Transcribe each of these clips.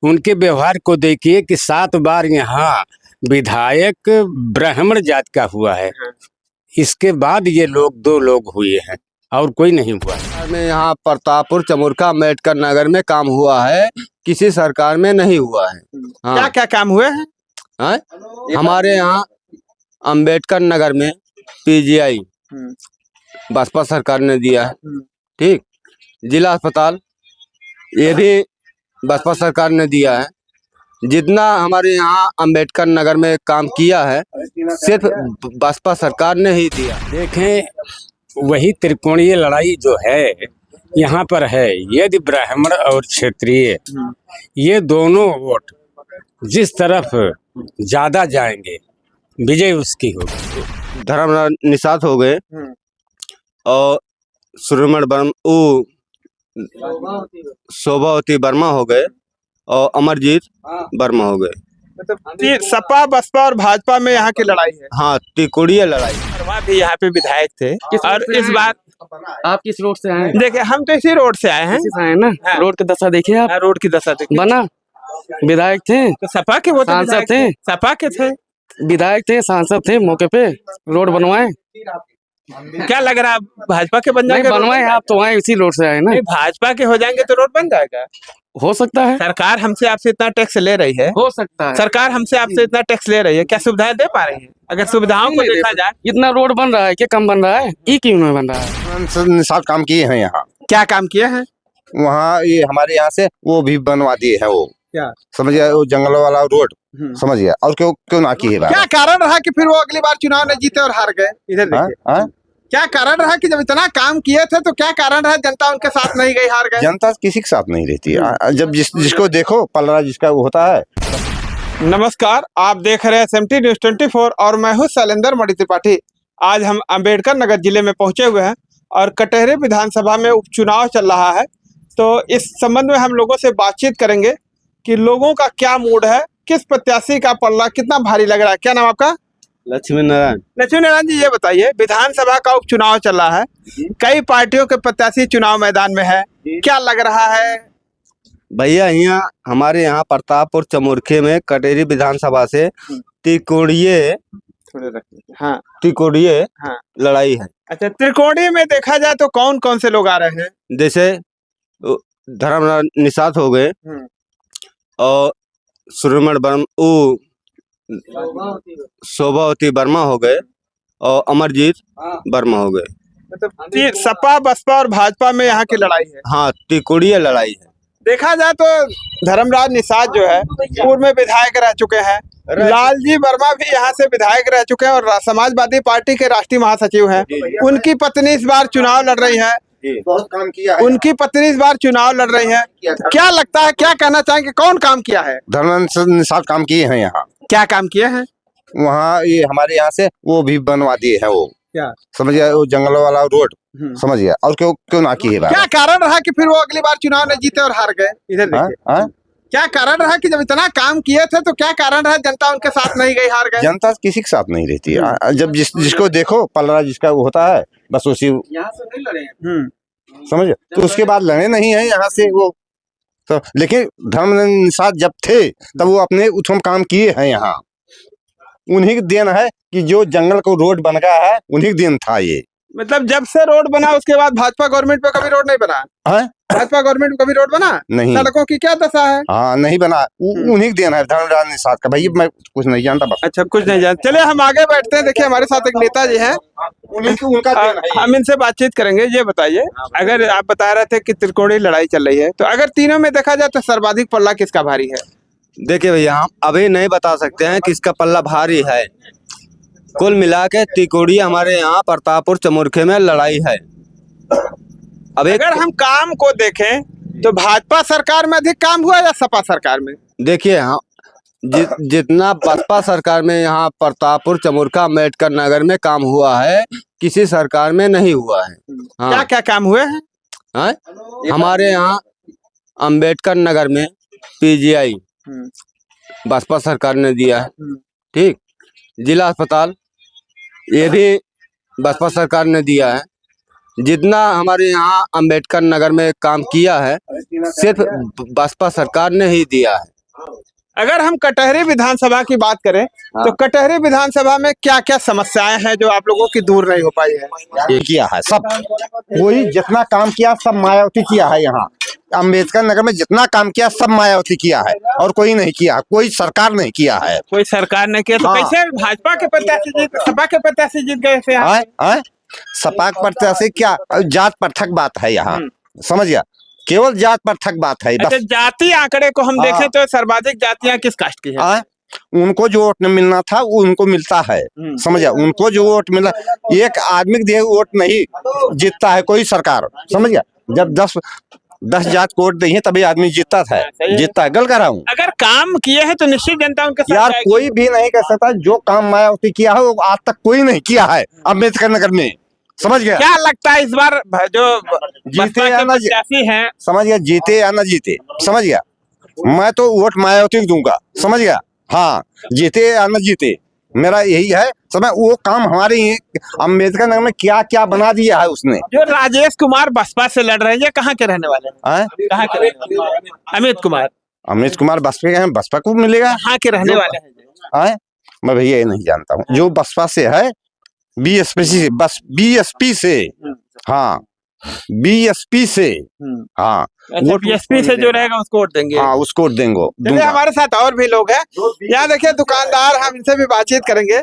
उनके व्यवहार को देखिए कि 7 बार यहाँ विधायक ब्राह्मण जात का हुआ है। इसके बाद ये लोग 2 लोग हुए हैं और कोई नहीं हुआ। में यहाँ प्रतापपुर चमुरखा अम्बेडकर नगर में काम हुआ है, किसी सरकार में नहीं हुआ है। हाँ। क्या क्या काम हुए हैं? हाँ? हमारे यहाँ अम्बेडकर नगर में पीजीआई बसपा सरकार ने दिया है। ठीक, जिला अस्पताल ये भी बसपा सरकार ने दिया है। जितना हमारे यहाँ अम्बेडकर नगर में काम किया है सिर्फ बसपा सरकार ने ही दिया। देखें, वही त्रिकोणीय लड़ाई जो है यहाँ पर है, यदि ब्राह्मण और क्षत्रिय ये दोनों वोट जिस तरफ ज्यादा जाएंगे विजय उसकी होगी। धर्मराज निषाद हो गए और सुरमण शोभावती वर्मा हो गए और अमरजीत वर्मा हो गए। मतलब सपा बसपा और भाजपा में यहाँ की लड़ाई है। हाँ, त्रिकोणीय लड़ाई। वर्मा भी यहाँ पे विधायक थे और इस बार आप किस रोड से आए हैं? देखिए, हम तो इसी रोड से आए हैं। इसी से आए ना? हाँ। रोड की दशा देखिए आप। हाँ, रोड की दशा देखिए। बना विधायक थे, तो सपा के वो तो सांसद विधायक थे। सपा के थे। विधायक थे, सांसद थे, मौके पे रोड बनवाए। क्या लग रहा है भाजपा के बन नहीं जाएंगे? बनवाए, आप तो आए इसी रोड से आए ना। नहीं, भाजपा के हो जाएंगे तो रोड बन जाएगा। हो सकता है, सरकार हमसे आपसे इतना टैक्स ले रही है। हो सकता है। सरकार हमसे आपसे इतना टैक्स ले रही है, क्या सुविधाएं दे पा रही है? अगर सुविधाओं को देखा जाए, इतना रोड बन रहा है, क्या कम बन रहा है? ई क्यों नहीं बन रहा है? निषाद काम किए हैं यहाँ। क्या काम किए हैं? वहाँ ये हमारे यहाँ से वो भी बनवा दिए हैं। वो क्या समझिए, वो जंगलों वाला रोड समझ गया। और क्यों क्यों ना किए? क्या कारण रहा कि फिर वो अगली बार चुनाव में जीते और हार गए? इधर देखिए, क्या कारण रहा कि जब इतना काम किए थे तो क्या कारण रहा जनता उनके साथ नहीं गई, हार गए? जनता किसी के साथ नहीं रहती है। जब जिसको देखो पलड़ा जिसका वो होता है। नमस्कार, आप देख रहे हैं SMT News 24 और मैं हूं शैलेंद्र मणि त्रिपाठी। आज हम अम्बेडकर नगर जिले में पहुंचे हुए हैं और कटहरे विधानसभा में उपचुनाव चल रहा है। तो इस संबंध में हम लोगों से बातचीत करेंगे कि लोगों का क्या मूड है, किस प्रत्याशी का पल्ला कितना भारी लग रहा है। क्या नाम आपका? लक्ष्मी नारायण। लक्ष्मी नारायण जी, ये बताइए, विधानसभा का उपचुनाव चल रहा है, कई पार्टियों के प्रत्याशी चुनाव मैदान में है, क्या लग रहा है? भैया यहाँ हमारे यहाँ प्रतापपुर चमुरखे में कटेरी विधानसभा से त्रिकोणीय हाँ, हाँ। लड़ाई है। अच्छा, त्रिकोणीय में देखा जाए तो कौन कौन से लोग आ रहे हैं? जैसे धर्मराज निषाद हो गए और सुरमण शोभावती वर्मा हो गए और अमरजीत वर्मा हो गए। मतलब सपा बसपा और भाजपा में यहाँ की लड़ाई है। हाँ, त्रिकोणीय लड़ाई है। देखा जाए तो धर्मराज निषाद जो है पूर्व में विधायक रह चुके हैं, लालजी वर्मा भी यहाँ से विधायक रह चुके हैं और समाजवादी पार्टी के राष्ट्रीय महासचिव हैं। उनकी पत्नी इस बार चुनाव लड़ रही है। बहुत काम किया है। उनकी पत्नी इस बार चुनाव लड़ रही है। क्या लगता है, क्या कहना चाहेंगे, कौन काम किया है? धर्मराज निषाद काम किए हैं यहाँ। क्या काम किए हैं? वहाँ ये हमारे यहाँ से वो भी बनवा दिए हैं। वो क्या समझिए, वो जंगलों वाला रोड समझ गया। और क्यों क्यों ना किए? क्या कारण रहा कि फिर वो अगली बार चुनाव में जीते और हार गए? इधर देखिए, क्या कारण रहा कि जब इतना काम किए थे तो क्या कारण रहा जनता उनके साथ नहीं गई, हार गए? जनता किसी के साथ नहीं रहती है। जब जिसको देखो पलड़ा जिसका वो होता है, बस उसी यहाँ से नहीं लड़े। समझ। तो उसके बाद लड़े नहीं है यहाँ से वो तो। लेकिन धर्मराज निषाद जब थे तब वो अपने उत्तम काम किए हैं यहाँ। उन्हीं की देन है कि जो जंगल को रोड बन गया है, उन्हीं की देन था ये। मतलब जब से रोड बना उसके बाद भाजपा गवर्नमेंट पे कभी रोड नहीं बना है? भाजपा गवर्नमेंट में कभी रोड बना नहीं। सड़कों की क्या दशा है? हाँ, नहीं बना। उन्हीं की देन है धर्मराज निषाद का। भाई मैं कुछ नहीं जानता बस। अच्छा, कुछ नहीं जानते। चलिए हम आगे बैठते हैं। देखिए, हमारे साथ एक नेता जी हैं, उनका देन है। हम इनसे बातचीत करेंगे। ये बताइए, अगर आप बता रहे थे कि त्रिकोणीय लड़ाई चल रही है, तो अगर तीनों में देखा जाए तो सर्वाधिक पल्ला किसका भारी है? देखिए भैया, हम अभी नहीं बता सकते हैं किसका पल्ला भारी है। कुल मिला के त्रिकोणीय हमारे यहाँ प्रतापपुर चमुरखे में लड़ाई है। अब अगर हम काम को देखें तो भाजपा सरकार में अधिक काम हुआ या सपा सरकार में? देखिए, हाँ, जितना बसपा सरकार में यहाँ प्रतापपुर चमुरखा अम्बेडकर नगर में काम हुआ है, किसी सरकार में नहीं हुआ है। हाँ। क्या क्या काम हुए हैं? हाँ? हमारे यहाँ अम्बेडकर नगर में पीजीआई बसपा सरकार ने दिया है। ठीक, जिला अस्पताल ये भी बसपा सरकार ने दिया है। जितना हमारे यहाँ अंबेडकर नगर में काम किया है सिर्फ बसपा सरकार ने ही दिया है। अगर हम कटहरी विधानसभा की बात करें तो कटहरी विधानसभा में क्या क्या समस्याएं हैं जो आप लोगों की दूर नहीं हो पाई है? ये किया है सब, कोई जितना काम किया सब मायावती किया है। यहाँ अम्बेडकर नगर में जितना काम किया सब मायावती किया है और कोई नहीं किया, कोई सरकार नहीं किया है। कोई सरकार ने किया तो हाँ। कैसे भाजपा के प्रत्याशी जीत, सपा के प्रत्याशी जीत गए थे यहाँ? आए सपा प्रत्याशी क्या जात पृथक बात है यहाँ, समझ गया, केवल जात पृथक बात है अच्छा, बस। जाति आंकड़े को हम हाँ। देखें तो सर्वाधिक जातियां किस कास्ट की है? उनको जो वोट मिलना था वो उनको मिलता है, समझ गया, उनको जो वोट मिला, एक आदमी दिए वोट नहीं जीतता है कोई सरकार, समझ गया। जब 10 जात को वोट दी है तभी आदमी जीतता है, जीतता है। गल कर रहा हूँ अगर काम किए हैं तो निश्चित जनता उनके साथ यार, जाएगी। कोई भी नहीं कर सकता जो काम मायावती किया है वो आज तक कोई नहीं किया है अम्बेडकर नगर में, समझ गया। क्या लगता है इस बार जो जीते बसपा या के ना प्रत्याशी हैं, समझ गया, जीते या ना जीते, समझ गया, मैं तो वोट मायावती को दूंगा, समझ गया। हाँ, जीते या ना जीते मेरा यही है, समझ। वो काम हमारे ही अम्बेडकर नगर में क्या क्या बना दिया है उसने। जो राजेश कुमार बसपा से लड़ रहे हैं, ये कहाँ के रहने वाले हैं? कहाँ के रहने वाले हैं? अमित कुमार बसपा के हैं, बसपा को मिलेगा। कहाँ के रहने वाले हैं? मैं भैया ये नहीं जानता हूँ, जो बसपा से है, बीएसपी से, बस बीएसपी से, हाँ बीएसपी से, हाँ बीएसपी से जो रहेगा उसको वोट देंगे। हाँ उसको वोट देंगे। चलिए, हमारे साथ और भी लोग हैं यहाँ, देखिए दुकानदार, हम इनसे भी बातचीत करेंगे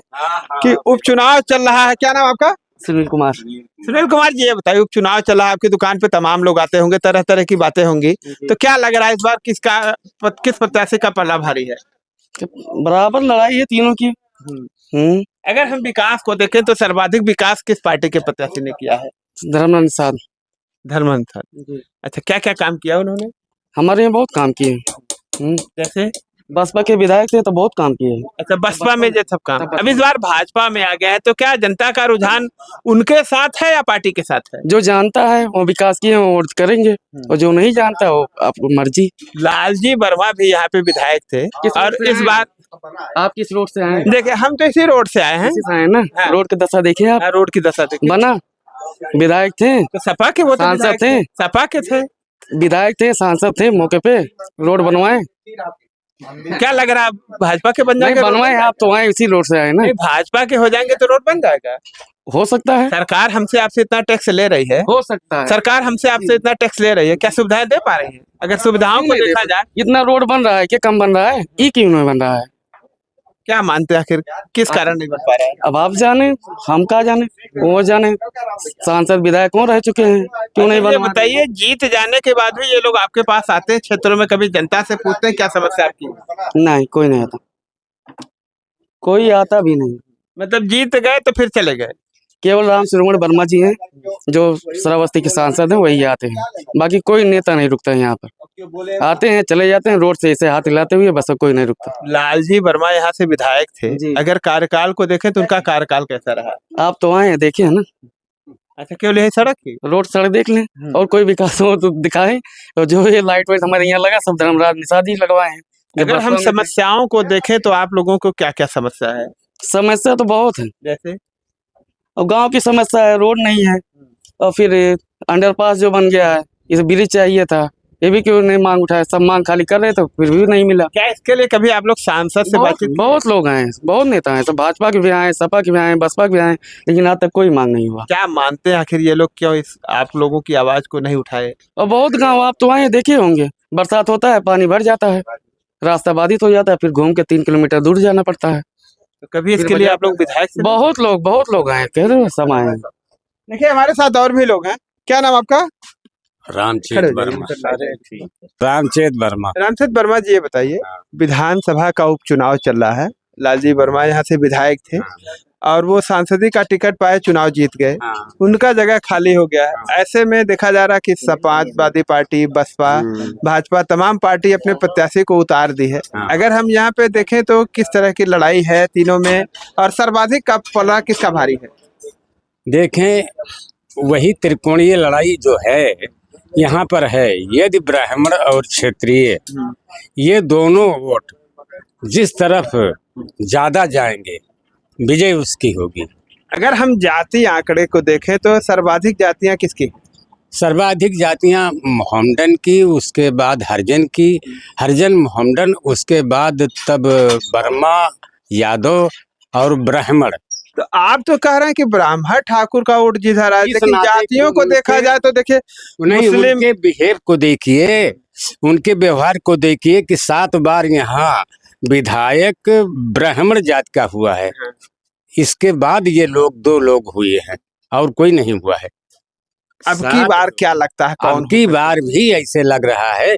कि उपचुनाव चल रहा है। क्या नाम आपका? सुनील कुमार। सुनील कुमार जी, ये बताइए, उपचुनाव चल रहा है, आपकी दुकान पे तमाम लोग आते होंगे, तरह तरह की बातें होंगी, तो क्या लग रहा है इस बार किस प्रत्याशी का पल्ला भारी है? बराबर लड़ाई है तीनों की। अगर हम विकास को देखें तो सर्वाधिक विकास किस पार्टी के प्रत्याशी ने किया है? धर्मानंद साहब। धर्मानंद साहब। अच्छा, क्या क्या काम किया उन्होंने? हमारे यहाँ बहुत काम किए। जैसे बसपा के विधायक थे तो बहुत काम किए। अच्छा, बसपा में जो सब काम, अब इस बार भाजपा में आ गया है, तो क्या जनता का रुझान उनके साथ है या पार्टी के साथ है? जो जानता है वो विकास किए वो वोट करेंगे, और जो नहीं जानता वो आपको मर्जी। लालजी वर्मा भी यहाँ पे विधायक थे, और इस बार आप किस रोड से आए? देखिए, हम तो इसी रोड से आए हैं। इसी से आए ना। हाँ। रोड की दशा देखिए आप। रोड की दशा देखिए। बना विधायक थे, तो सपा के, वो तो सांसद विधायक थे। सपा के थे, विधायक थे, सांसद थे, मौके पे रोड बनवाए। क्या लग रहा है भाजपा के बन नहीं जाएंगे? बनवाए, आप तो आए इसी रोड से आए ना। नहीं, भाजपा के हो जाएंगे तो रोड बन जाएगा। हो सकता है, सरकार हमसे आपसे इतना टैक्स ले रही है, हो सकता है। सरकार हमसे आपसे इतना टैक्स ले रही है, क्या सुविधाएं दे पा रही है? अगर सुविधाओं को देखा जाए, इतना रोड बन रहा है, क्या कम बन रहा है? ई क्यों नहीं बन रहा है? क्या मानते हैं आखिर किस कारण नहीं बन पा रहा है? अब आप जाने, हम कहा जाने, वो जाने। सांसद विधायक कौन रह चुके हैं, क्यों नहीं ये बन? बताइए, जीत जाने के बाद भी ये लोग आपके पास आते हैं क्षेत्रों में, कभी जनता से पूछते हैं क्या समस्या आपकी? नहीं, कोई नहीं आता, कोई आता भी नहीं। मतलब जीत गए तो फिर चले गए? केवल राम शिरोमणि वर्मा जी हैं जो श्रावस्ती के सांसद हैं, वही आते हैं। बाकी कोई नेता नहीं रुकता है यहाँ पर, आते हैं चले जाते हैं, रोड से ऐसे हाथ हिलाते हुए, बस कोई नहीं रुकता। लालजी वर्मा यहाँ से विधायक थे, जी। अगर कार्यकाल को देखें तो उनका कार्यकाल कैसा रहा? आप तो आए हैं, देखे है ना, अच्छा, केवल यही सड़क ही? रोड सड़क देख लें, और कोई विकास हो तो दिखाएं। और जो ये लाइट वाइट हमारे यहाँ लगा, सब धर्मराज निषाद ही लगवाए हैं। अगर हम समस्याओं को देखें तो आप लोगों को क्या क्या समस्या है? समस्या तो बहुत है। जैसे और गांव की समस्या है, रोड नहीं है, और फिर अंडरपास जो बन गया है, इसे ब्रिज चाहिए था, ये भी क्यों नहीं मांग उठाया? सब मांग खाली कर रहे थे, फिर भी नहीं मिला। क्या इसके लिए कभी आप लोग सांसद से बातचीत? बहुत लोग आए, बहुत नेता हैं, सब भाजपा के भी आए, सपा के भी आए, बसपा के भी आए, लेकिन आज तक कोई मांग नहीं हुआ। क्या मानते हैं आखिर ये लोग क्यों इस आप लोगों की आवाज को नहीं उठाए? और बहुत गांव आप तो आए देखे होंगे, बरसात होता है, पानी भर जाता है, रास्ता बाधित हो जाता है, फिर घूम के 3 किलोमीटर दूर जाना पड़ता है। तो कभी इसके लिए आप लोग विधायक से? बहुत लोग आए, कह रहे सब आए हैं। देखिए, हमारे साथ और भी लोग हैं। क्या नाम आपका? रामचेत वर्मा। रामचेत वर्मा। रामचंद वर्मा जी, ये बताइए, विधानसभा का उपचुनाव चल रहा है, लालजी वर्मा यहाँ से विधायक थे और वो सांसदी का टिकट पाए, चुनाव जीत गए, उनका जगह खाली हो गया है। ऐसे में देखा जा रहा है कि समाजवादी पार्टी, बसपा, भाजपा, तमाम पार्टी अपने प्रत्याशी को उतार दी है। अगर हम यहाँ पे देखें तो किस तरह की लड़ाई है तीनों में, और सर्वाधिक का पल्ला किसका भारी है? देखें, वही त्रिकोणीय लड़ाई जो है यहाँ पर है। यदि ब्राह्मण और क्षत्रिय ये दोनों वोट जिस तरफ ज्यादा जाएंगे, विजय उसकी होगी। अगर हम जाति आंकड़े को देखें तो सर्वाधिक जातियां किसकी? सर्वाधिक जातियां मोहम्मडन की, उसके बाद हरिजन मोहम्मडन, उसके बाद तब वर्मा, यादव और ब्राह्मण। तो आप तो कह रहे हैं कि ब्राह्मण ठाकुर का वोट जिधर है, इस लेकिन नाते जातियों को देखा उनके- जाए तो देखिए नहीं, मुस्लिम उनके बिहेव को देखिए, उनके व्यवहार को देखिए कि 7 बार यहाँ विधायक ब्राह्मण जात का हुआ है। इसके बाद ये लोग 2 लोग हुए हैं और कोई नहीं हुआ है। अब की बार क्या लगता है कौन अब की बार भी ऐसे लग रहा है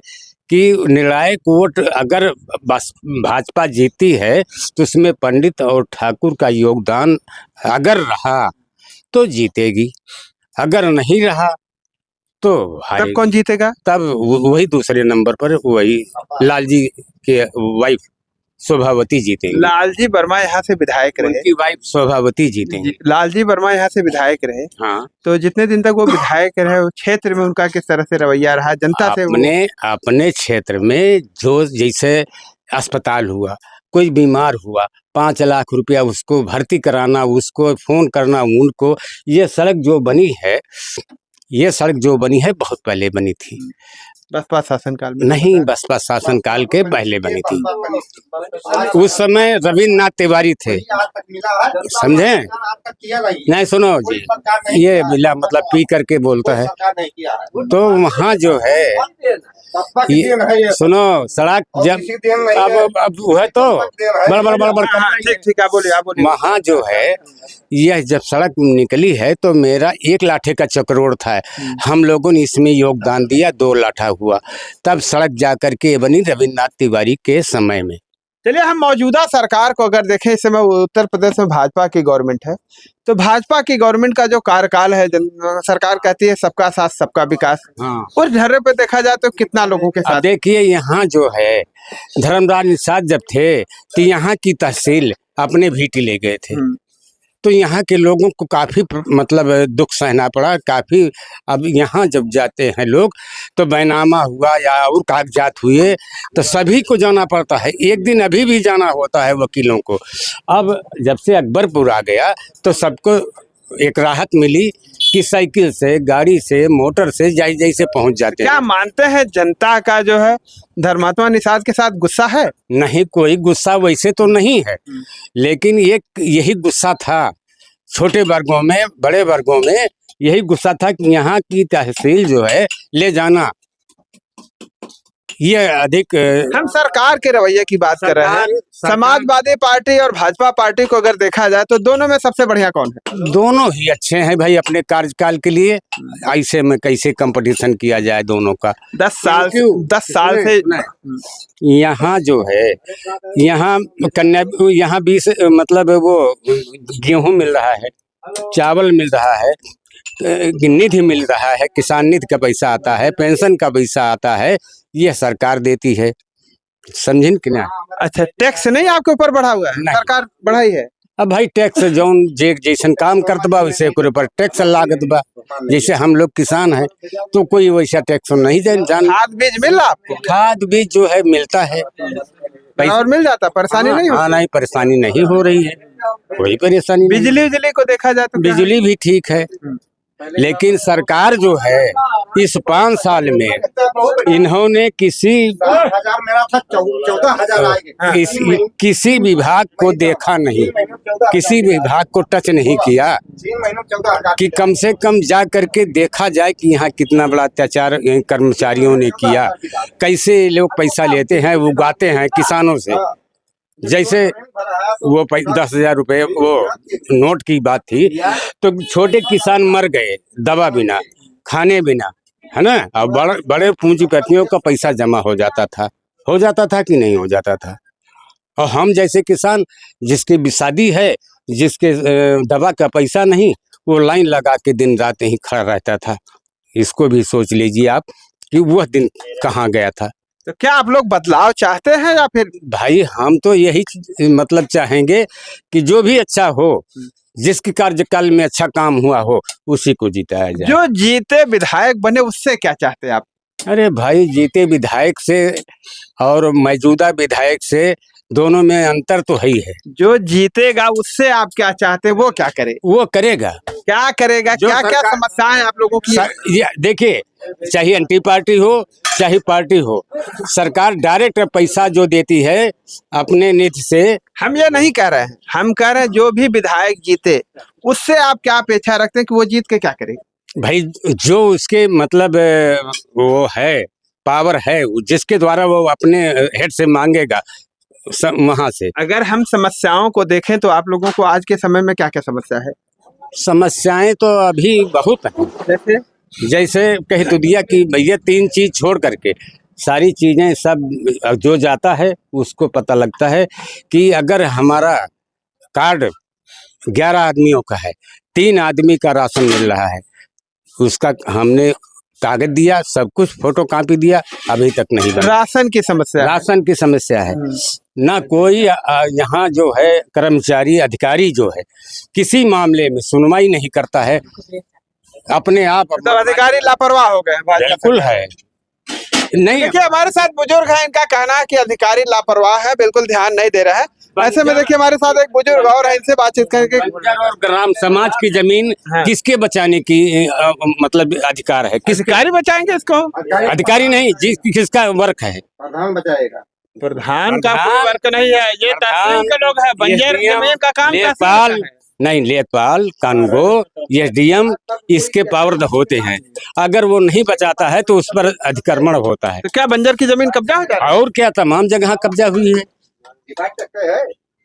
कि निर्णायक वोट अगर बस भाजपा जीती है तो उसमें पंडित और ठाकुर का योगदान अगर रहा तो जीतेगी, अगर नहीं रहा तो तब हारेगी। कौन जीतेगा? तब वही दूसरे नंबर पर वही लालजी के वाइफ शोभावती जीतेंगी। लालजी वर्मा यहाँ से विधायक रहे, उनकी वाइफ शोभावती जीतेंगी। लालजी वर्मा यहाँ से विधायक रहे, हाँ, तो जितने दिन तक वो विधायक रहे उस क्षेत्र में उनका किस तरह से रवैया रहा जनता से? अपने क्षेत्र में जो जैसे अस्पताल हुआ, कोई बीमार हुआ, 5 लाख रुपया उसको भर्ती कराना, उसको फोन करना उनको, ये सड़क जो बनी है बहुत पहले बनी थी। बसपा शासनकाल में नहीं, बसपा शासनकाल के पहले बनी थी। उस समय रविन्द्रनाथ तिवारी थे, समझे? नहीं, सुनो जी, ये बिल्ला मतलब पी करके बोलता है। तो वहाँ जो है सुनो, सड़क जब अब है तो बड़ ठीक आप बोलिए। वहाँ जो है यह जब सड़क निकली है तो मेरा 1 लाठे का चक्रोड़ था, हम लोगों ने इसमें योगदान दिया, 2 लाठा हुआ, तब सड़क जा करके बनी रविन्द्रनाथ तिवारी के समय में। चलिए हम मौजूदा सरकार को अगर देखें, इस समय उत्तर प्रदेश में भाजपा की गवर्नमेंट है, तो भाजपा की गवर्नमेंट का जो कार्यकाल है, सरकार कहती है सबका साथ सबका विकास, हाँ, उस ढर्रे पे देखा जाए तो कितना लोगों के अब साथ? देखिए यहाँ जो है धर्मराज निषाद जब थे तो यहाँ की तहसील अपने भीटी ले गए थे, तो यहाँ के लोगों को काफी मतलब दुख सहना पड़ा काफी। अब यहाँ जब जाते हैं लोग तो बैनामा हुआ या और कागजात हुए तो सभी को जाना पड़ता है, एक दिन अभी भी जाना होता है वकीलों को। अब जब से अकबरपुर आ गया तो सबको एक राहत मिली कि साइकिल से, गाड़ी से, मोटर से जैसे पहुंच जाते क्या हैं। मानते हैं जनता का जो है धर्मात्मा निषाद के साथ गुस्सा है? नहीं, कोई गुस्सा वैसे तो नहीं है, लेकिन यही गुस्सा था छोटे वर्गों में, बड़े वर्गों में यही गुस्सा था कि यहाँ की तहसील जो है ले जाना ये अधिक। हम सरकार के रवैये की बात कर रहे हैं। समाजवादी पार्टी और भाजपा पार्टी को अगर देखा जाए तो दोनों में सबसे बढ़िया कौन है? दोनों ही अच्छे हैं भाई अपने कार्यकाल के लिए, ऐसे में कैसे कंपटीशन किया जाए दोनों का? 10 साल से यहाँ जो है यहाँ यहाँ 20 मतलब वो गेहूं मिल रहा है, चावल मिल रहा है, निधि मिल रहा है, किसान निधि का पैसा आता है, पेंशन का पैसा आता है, यह सरकार देती है, समझिन कि ना? अच्छा, टैक्स नहीं आपके ऊपर बढ़ा हुआ है? नहीं। सरकार बढ़ाई है? अब भाई टैक्स जौन जैसन काम करत बा वैसे ओकरे पर टैक्स लागत बा। जैसे हम लोग किसान हैं तो कोई वैसा टैक्स नहीं जान। खाद बीज मिल रहा आपको? खाद बीज जो है मिलता है और मिल जाता, परेशानी नहीं होती? हाँ, नहीं परेशानी नहीं हो रही है, कोई परेशानी नहीं। बिजली को देखा जाए तो क्या है? बिजली भी ठीक है, लेकिन सरकार जो है इस 5 साल में इन्होंने किसी विभाग को देखा नहीं, किसी विभाग को टच नहीं किया कि कम से कम जा करके देखा जाए कि यहाँ कितना बड़ा अत्याचार कर्मचारियों ने किया, कैसे लोग पैसा लेते हैं, उगाते हैं किसानों से। जैसे वो 10,000 रुपये वो नोट की बात थी तो छोटे किसान मर गए दवा बिना, खाने बिना, है ना? और बड़े पूंजीपतियों का पैसा जमा हो जाता था कि नहीं हो जाता था। और हम जैसे किसान जिसकी शादी है, जिसके दवा का पैसा नहीं, वो लाइन लगा के दिन रात ही खड़ा रहता था। इसको भी सोच लीजिए आप कि वह दिन कहाँ गया था। तो क्या आप लोग बदलाव चाहते हैं या फिर? भाई हम तो यही मतलब चाहेंगे कि जो भी अच्छा हो, जिसके कार्यकाल में अच्छा काम हुआ हो, उसी को जिताया जाए। जो जीते विधायक बने उससे क्या चाहते हैं आप? अरे भाई, जीते विधायक से और मौजूदा विधायक से दोनों में अंतर तो है ही है। जो जीतेगा उससे आप क्या चाहते हैं, वो क्या करे? वो करेगा, क्या करेगा? जो क्या क्या सरकार- समस्याएं आप लोगों की? ये देखिए, चाहे एंटी पार्टी हो चाहे पार्टी हो, सरकार डायरेक्ट पैसा जो देती है अपने निधि से। हम ये नहीं कह रहे हैं, हम कह रहे हैं जो भी विधायक जीते उससे आप क्या अपेक्षा रखते हैं कि वो जीत के क्या करे? भाई, जो उसके मतलब वो है, पावर है, जिसके द्वारा वो अपने हेड से मांगेगा वहां से। अगर हम समस्याओं को देखें तो आप लोगों को आज के समय में क्या क्या समस्या है? समस्याएं तो अभी बहुत हैं। जैसे कह तो दिया कि भैया 3 चीज छोड़ करके सारी चीजें सब जो जाता है उसको पता लगता है कि अगर हमारा कार्ड 11 आदमियों का है, 3 आदमी का राशन मिल रहा है, उसका हमने कागज दिया, सब कुछ फोटो कॉपी दिया, अभी तक नहीं बना। राशन की समस्या है। राशन की समस्या है। ना कोई यहाँ जो है कर्मचारी अधिकारी जो है किसी मामले में सुनवाई नहीं करता है, अपने आप तो अधिकारी लापरवाह हो गए हैं भाजपा बिल्कुल है। नहीं, देखिए हमारे साथ बुजुर्ग हैं, इनका कहना है कि अधिकारी लापरवाह है, बिल्कुल ध्यान नहीं दे रहा है। ऐसे में देखिए हमारे साथ एक बुजुर्ग और है, इनसे बातचीत करके। बंजर और ग्राम समाज की जमीन हाँ। किसके बचाने की मतलब अधिकार है? किस अधिकारी बचाएंगे इसको? अधिकारी नहीं, किसका वर्क है? प्रधान बचाएगा। प्रधान का प्रधान- कोई वर्क नहीं है, ये तहसील के लोग हैं। बंजर जमीन का काम लेखपाल तहसील का है। नहीं, लेखपाल, कानगो, एसडीएम इसके पावर होते हैं। अगर वो नहीं बचाता है तो उस पर अतिक्रमण होता है। तो क्या बंजर की जमीन कब्जा हो जाता है? और क्या, तमाम जगह कब्जा हुई है।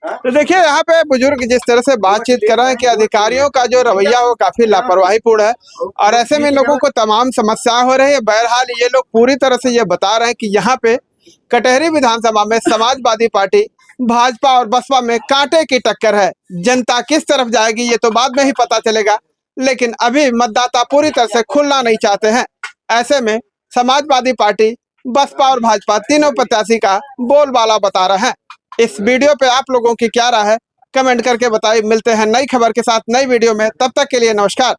तो देखिए यहाँ पे बुजुर्ग जिस तरह से बातचीत कर रहे हैं कि अधिकारियों का जो रवैया वो काफी लापरवाहीपूर्ण है और ऐसे में लोगों को तमाम समस्याएं हो रही है। बहरहाल ये लोग पूरी तरह से ये बता रहे हैं कि यहाँ पे कटहरी विधानसभा में समाजवादी पार्टी, भाजपा और बसपा में कांटे की टक्कर है। जनता किस तरफ जाएगी ये तो बाद में ही पता चलेगा, लेकिन अभी मतदाता पूरी तरह से खुलना नहीं चाहते हैं। ऐसे में समाजवादी पार्टी, बसपा और भाजपा तीनों प्रत्याशी का बोलबाला बता रहे हैं। इस वीडियो पे आप लोगों की क्या राय है, कमेंट करके बताइए। मिलते हैं नई खबर के साथ नई वीडियो में, तब तक के लिए नमस्कार।